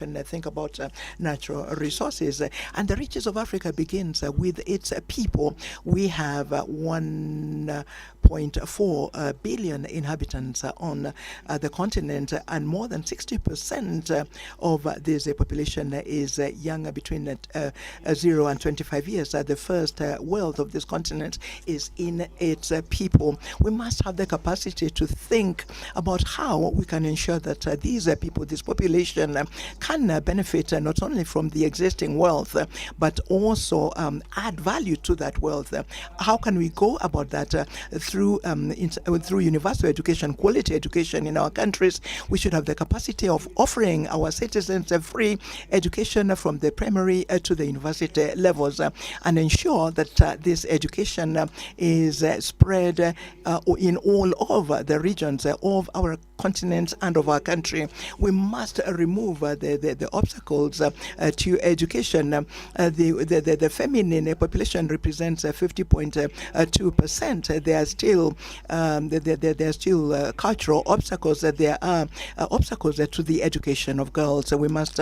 and think about natural resources. And the riches of Africa begins with its people. We have 1.4 billion inhabitants on the continent, and more than 60% of this population is young between 0 and 25 years. The first wealth of this continent is in its people. We must have the capacity to think about how we can ensure that these people, this population, can benefit not only from the existing wealth, but also add value to that wealth. How can we go about that? Through universal education, quality education in our countries. We should have the capacity of offering our citizens a free education from the primary to the university levels, and ensure that this education is spread in all of the regions of our continent and of our country. We must remove the obstacles to education. The feminine population represents 50.2%. There are still cultural obstacles. There are obstacles to the education of girls. We must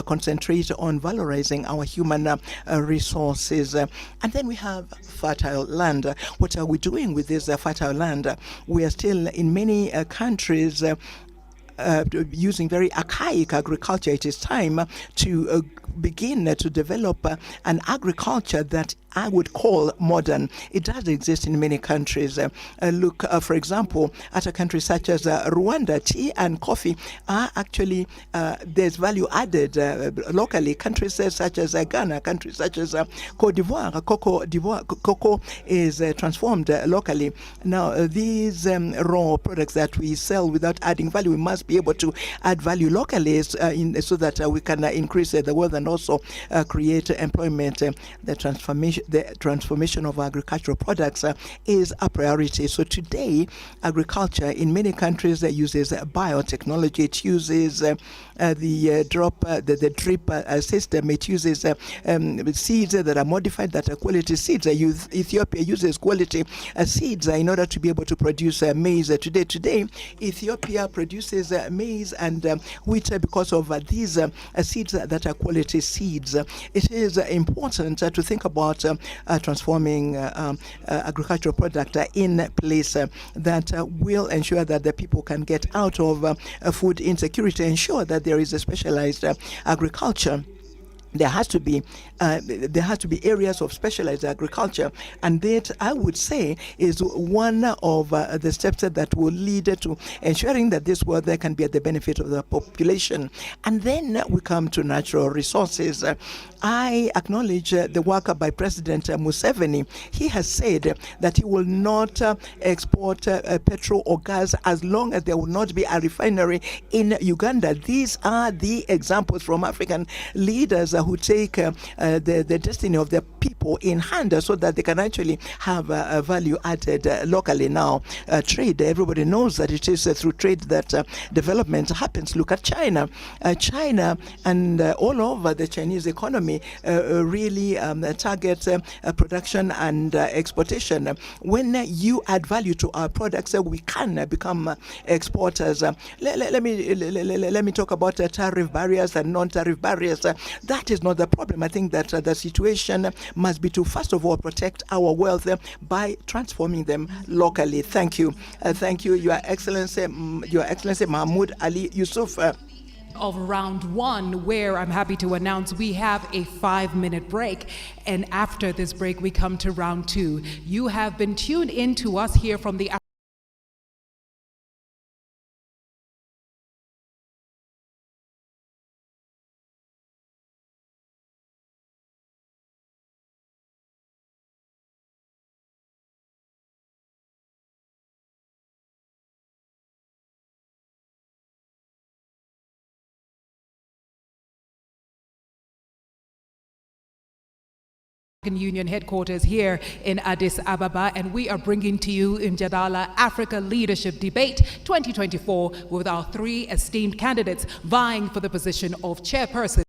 concentrate on valorizing our human resources. And then we have fertile land. What are we doing with this fertile land? We are still in many countries using very archaic agriculture. It is time to begin to develop an agriculture that I would call modern. It does exist in many countries. Look, for example, at a country such as Rwanda. Tea and coffee are actually, there's value added locally. Countries such as Ghana, countries such as Cote d'Ivoire, cocoa is transformed locally. Now, these raw products that we sell without adding value, we must be able to add value locally so that we can increase the wealth and also create employment. The transformation of agricultural products is a priority. So today, agriculture in many countries uses biotechnology. It uses the drip system. It uses seeds that are modified, that are quality seeds. Ethiopia uses quality seeds in order to be able to produce maize. Today, Ethiopia produces maize and wheat because of these seeds that are quality seeds. It is important to think about transforming agricultural product in place that will ensure that the people can get out of food insecurity, ensure that there is a specialized agriculture. There has to be areas of specialized agriculture, and that, I would say, is one of the steps that will lead to ensuring that this world there can be at the benefit of the population. And then we come to natural resources. I acknowledge the work by President Museveni. He has said that he will not export petrol or gas as long as there will not be a refinery in Uganda. These are the examples from African leaders who take the destiny of their people in hand so that they can actually have value added locally. Now, trade, everybody knows that it is through trade that development happens. Look at China. China and all over the Chinese economy really target production and exportation. When you add value to our products, we can become exporters. Let me talk about tariff barriers and non-tariff barriers. That is not the problem. I think that the situation must be to, first of all, protect our wealth by transforming them locally. Thank you. Thank you, Your Excellency Mahamoud Ali Youssouf. Of round one, where I'm happy to announce we have a 5-minute break, and after this break we come to round two. You have been tuned in to us here from the Union headquarters here in Addis Ababa, and we are bringing to you Mjadala Africa Leadership Debate 2024 with our 3 esteemed candidates vying for the position of chairperson